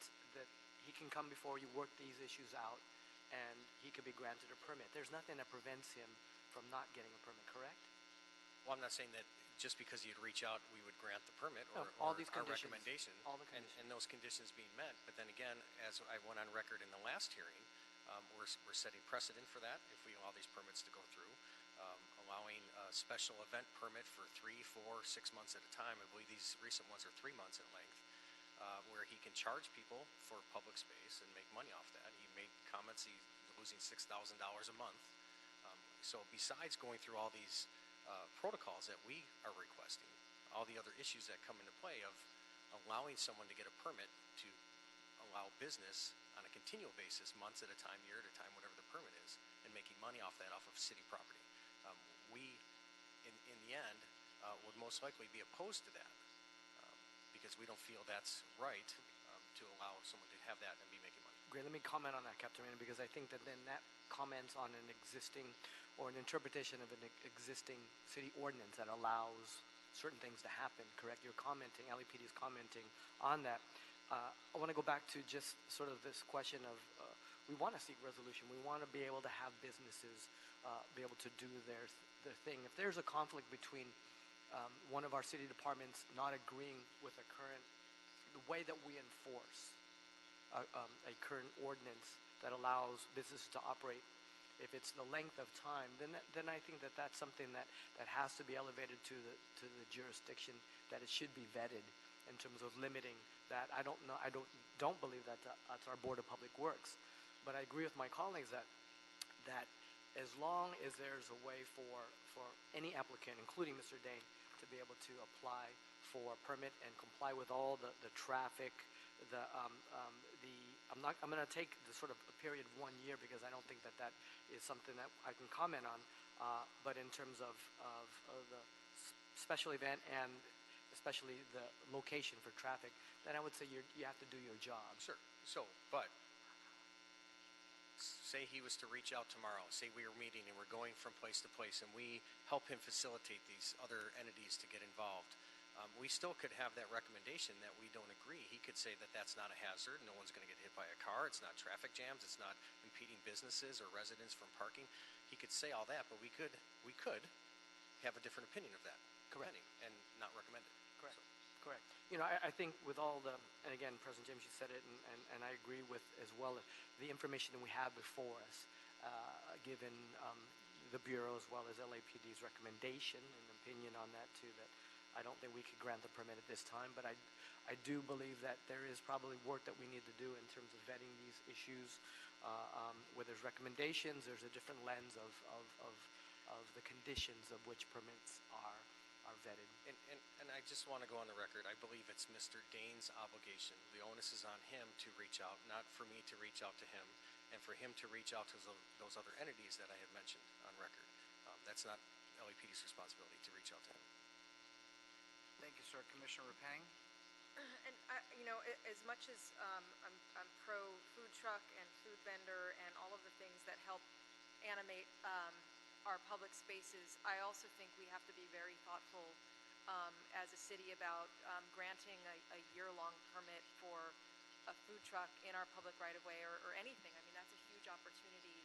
he can come before you, work these issues out, and he could be granted a permit. There's nothing that prevents him from not getting a permit, correct? Well, I'm not saying that just because you'd reach out, we would grant the permit or all these our conditions, recommendation, all the conditions. and those conditions being met. But then again, as I went on record in the last hearing, we're setting precedent for that if we allow these permits to go through, allowing a special event permit for 3, 4, 6 months at a time. I believe these recent ones are 3 months in length, where he can charge people for public space and make money off that. He made comments, he's losing $6,000 a month. So besides going through all these protocols that we are requesting, all the other issues that come into play of allowing someone to get a permit to allow business on a continual basis, months at a time, year at a time, whatever the permit is, and making money off that, off of city property. We, in the end, would most likely be opposed to that because we don't feel that's right to allow someone to have that and be making money. Great. Let me comment on that, Captain Reyna, because I think that then that comments on an existing or an interpretation of an existing city ordinance that allows certain things to happen, correct? You're commenting, LAPD is commenting on that. I want to go back to just sort of this question of we want to seek resolution. We want to be able to have businesses be able to do their thing. If there's a conflict between one of our city departments not agreeing with the way that we enforce a current ordinance that allows businesses to operate, if it's the length of time, then I think that that's something that has to be elevated to the jurisdiction, that it should be vetted in terms of limiting that. I don't believe that's our Board of Public Works, but I agree with my colleagues that as long as there's a way for any applicant, including Mr. Dane, to be able to apply for a permit and comply with all the traffic, I'm going to take the sort of a period of 1 year because I don't think that is something that I can comment on. But in terms of the special event and especially the location for traffic, then I would say you have to do your job. Sure. So, but say he was to reach out tomorrow, say we were meeting and we're going from place to place and we help him facilitate these other entities to get involved. We still could have that recommendation that we don't agree. He could say that that's not a hazard. No one's going to get hit by a car. It's not traffic jams. It's not impeding businesses or residents from parking. He could say all that, but we could have a different opinion of that. Correct. And not recommend it. Correct. So. Correct. You know, I think with all the, and again, President James, you said it, and I agree with as well the information that we have before us, given the Bureau as well as LAPD's recommendation and opinion on that too, that I don't think we could grant the permit at this time, but I do believe that there is probably work that we need to do in terms of vetting these issues. Where there's recommendations, there's a different lens of the conditions of which permits are vetted. And I just want to go on the record. I believe it's Mr. Dane's obligation. The onus is on him to reach out, not for me to reach out to him, and for him to reach out to those other entities that I had mentioned on record. That's not LAPD's responsibility to reach out to him. Thank you, sir. Commissioner Rapain? And as much as I'm pro food truck and food vendor and all of the things that help animate our public spaces, I also think we have to be very thoughtful as a city about granting a year-long permit for a food truck in our public right-of-way or anything. I mean, that's a huge opportunity,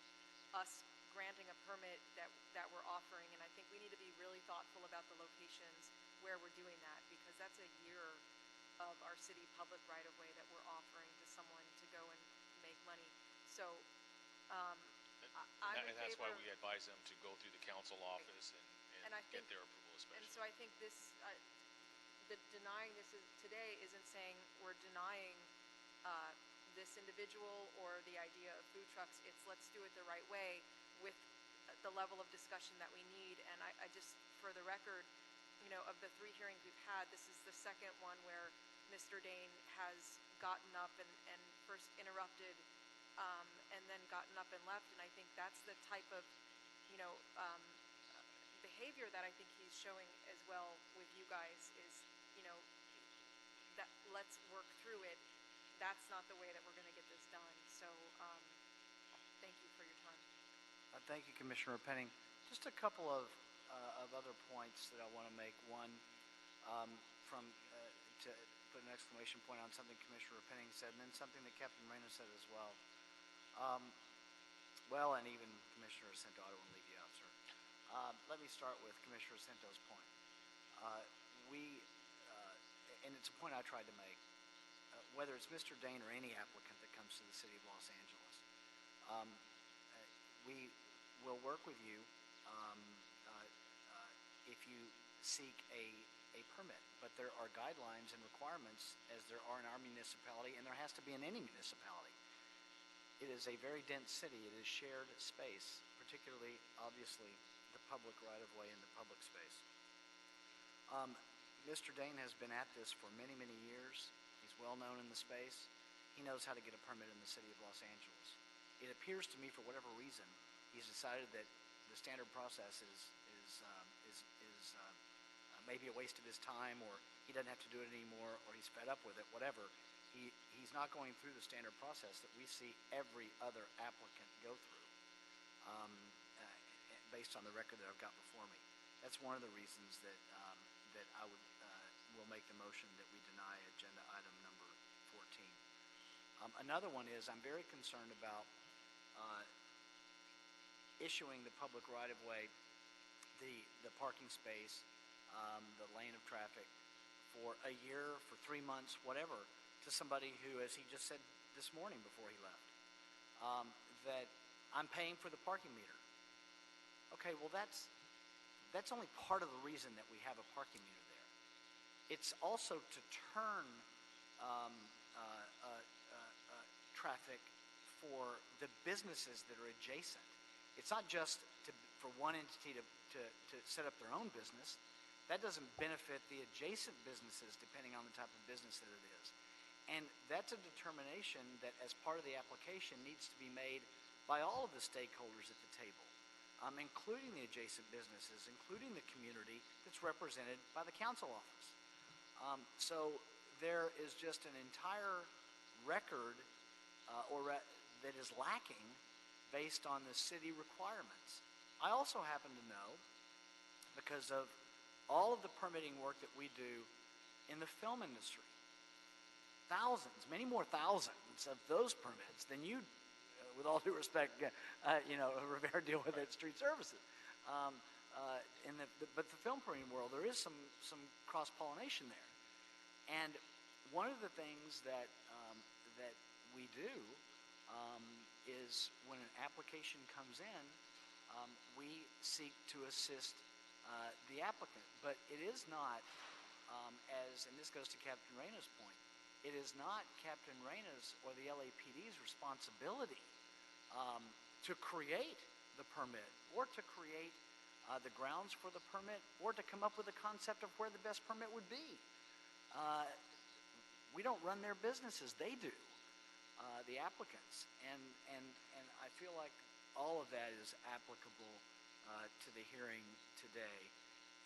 us granting a permit that we're offering, and I think we need to be really thoughtful about the locations where we're doing that, because that's a year of our city public right-of-way that we're offering to someone to go and make money. So I'm in that's favor. why we advise them to go through the council office and I get think, their approval especially. And so I think this, denying this today isn't saying we're denying this individual or the idea of food trucks. It's let's do it the right way with the level of discussion that we need. And I just, for the record, of the 3 hearings we've had, this is the second one where Mr. Dane has gotten up and first interrupted and then gotten up and left. And I think that's the type of, behavior that I think he's showing as well with you guys is, that let's work through it. That's not the way that we're going to get this done. So thank you for your time. Thank you, Commissioner Penning. Just a couple of other points that I want to make. One, to put an exclamation point on something Commissioner Penning said, and then something that Captain Reyna said as well. And even Commissioner Cento, I don't want to leave you out, sir. Let me start with Commissioner Cento's point. And it's a point I tried to make, whether it's Mr. Dane or any applicant that comes to the city of Los Angeles, we will work with you if you seek a permit, but there are guidelines and requirements as there are in our municipality, and there has to be in any municipality. It is a very dense city. It is shared space, particularly, obviously, the public right-of-way and the public space. Mr. Dane has been at this for many, many years. He's well-known in the space. He knows how to get a permit in the city of Los Angeles. It appears to me, for whatever reason, he's decided that the standard process is maybe a waste of his time, or he doesn't have to do it anymore, or he's fed up with it, whatever. He's not going through the standard process that we see every other applicant go through, based on the record that I've got before me. That's one of the reasons that I will make the motion that we deny agenda item number 14. Another one is I'm very concerned about issuing the public right-of-way, the parking space, the lane of traffic for a year, for 3 months, whatever, to somebody who, as he just said this morning before he left, that I'm paying for the parking meter. Okay, well that's only part of the reason that we have a parking meter there. It's also to turn traffic for the businesses that are adjacent. It's not just for one entity to set up their own business. That doesn't benefit the adjacent businesses depending on the type of business that it is. And that's a determination that as part of the application needs to be made by all of the stakeholders at the table, including the adjacent businesses, including the community that's represented by the council office. So there is just an entire record that is lacking based on the city requirements. I also happen to know, because of all of the permitting work that we do in the film industry, thousands, many more thousands of those permits than you, with all due respect, Rivera deal with at Street Services. But the film permitting world, there is some cross-pollination there. And one of the things that we do is when an application comes in, we seek to assist the applicant. But it is not, and this goes to Captain Reyna's point, it is not Captain Reyna's or the LAPD's responsibility to create the permit or to create the grounds for the permit or to come up with a concept of where the best permit would be. We don't run their businesses, they do, the applicants. And I feel like all of that is applicable to the hearing today.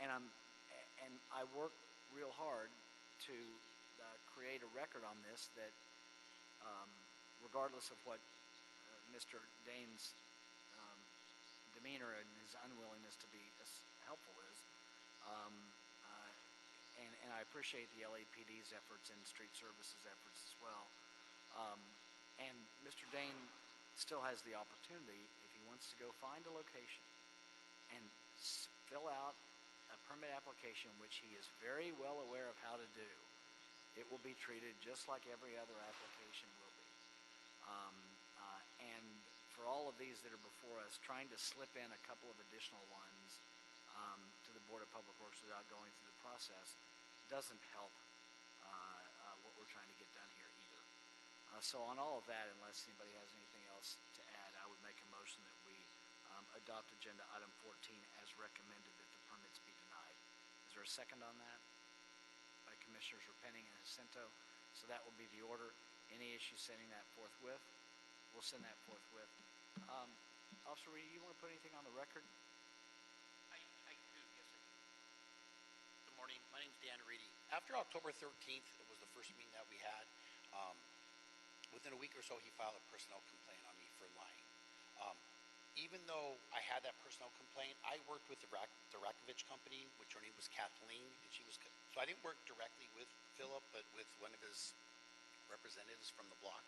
And I work real hard to create a record on this that, regardless of what Mr. Dane's demeanor and his unwillingness to be as helpful is, and I appreciate the LAPD's efforts and Street Services efforts as well. And Mr. Dane still has the opportunity, if he wants to go find a location and fill out a permit application, which he is very well aware of how to do, it will be treated just like every other application will be. And for all of these that are before us, trying to slip in a couple of additional ones to the Board of Public Works without going through the process doesn't help what we're trying to get done here either. So on all of that, unless anybody has anything else to add, I would make a motion that we adopt agenda item 14 as recommended, that the permits be denied. Is there a second on that? By Commissioners Repenning and Jacinto. So that will be the order. Any issue sending that forthwith? We'll send that forthwith. Officer Reedy, you want to put anything on the record? I do, yes I do. Good morning, my name's Dan Reedy. After October 13th, it was the first meeting that we had. Within a week or so, he filed a personnel complaint on me for lying. Even though I had that personnel complaint, I worked with the Rakovich company, which her name was Kathleen, and so I didn't work directly with Philip, but with one of his representatives from the block.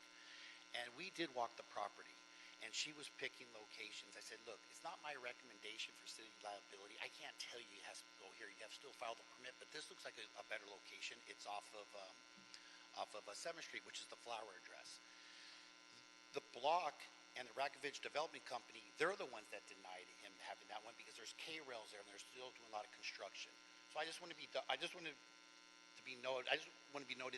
And we did walk the property, and she was picking locations. I said, look, it's not my recommendation for city liability. I can't tell you it has to go here. You have to still file the permit, but this looks like a better location. It's off of 7th Street, which is the flower address. The block and the Rakovich Development Company, they're the ones that denied him having that one because there's K-rails there and they're still doing a lot of construction. So I just wanted to be be noted,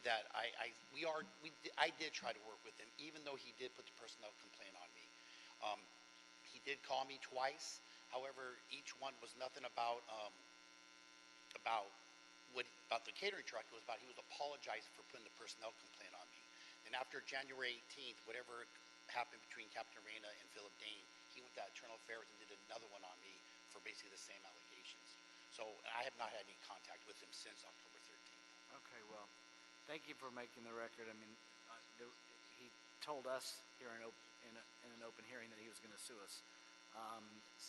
that I did try to work with him, even though he did put the personnel complaint on me. He did call me twice. However, each one was nothing about the catering truck. It was about he was apologizing for putting the personnel complaint on me. And after January 18th, whatever happened between Captain Reyna and Philip Dane, he went to Internal Affairs and did another one on me for basically the same allegations. So I have not had any contact with him since October 13th. Okay, well, thank you for making the record. I mean, he told us here in an open hearing that he was going to sue us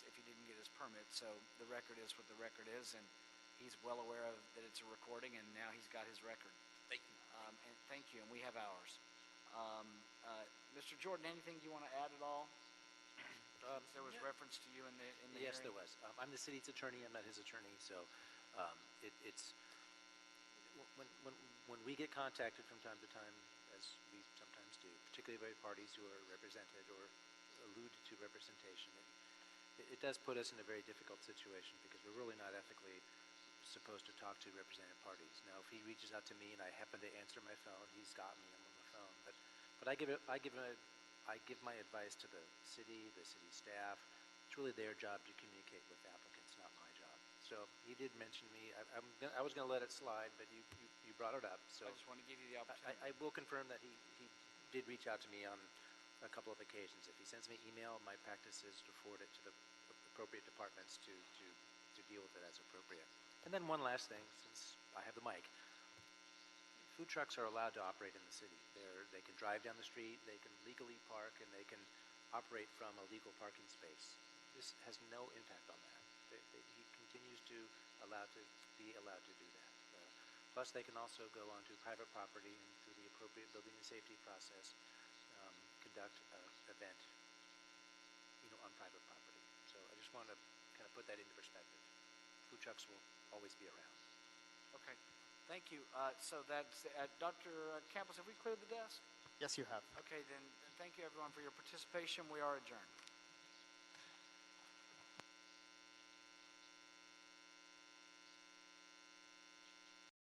if he didn't get his permit. So the record is what the record is, and he's well aware of that it's a recording, and now he's got his record. Thank you. And thank you, and we have ours. Mr. Jordan, anything you want to add at all? Since there was reference to you in the Yes, hearing? there was. I'm the city's attorney. I'm not his attorney, so it's when we get contacted from time to time, as we sometimes do, particularly by parties who are represented or allude to representation, it does put us in a very difficult situation because we're really not ethically supposed to talk to represented parties. Now, if he reaches out to me and I happen to answer my phone, he's got me. I'm on the phone, but I give my advice to the city staff. It's really their job to communicate with applicants, not my job. So he did mention me. I was going to let it slide, but you brought it up. So I just want to give you the opportunity. I will confirm that he did reach out to me on a couple of occasions. If he sends me email, my practice is to forward it to the appropriate departments to deal with it as appropriate. And then one last thing, since I have the mic. Food trucks are allowed to operate in the city. They can drive down the street, they can legally park, and they can operate from a legal parking space. This has no impact on that. He continues to be allowed to do that. Plus, they can also go onto private property and through the appropriate building and safety process, conduct an event, on private property. So I just want to kind of put that into perspective. Food trucks will always be around. Okay, thank you. So that's, Dr. Campos, have we cleared the desk? Yes, you have. Okay, then thank you everyone for your participation. We are adjourned.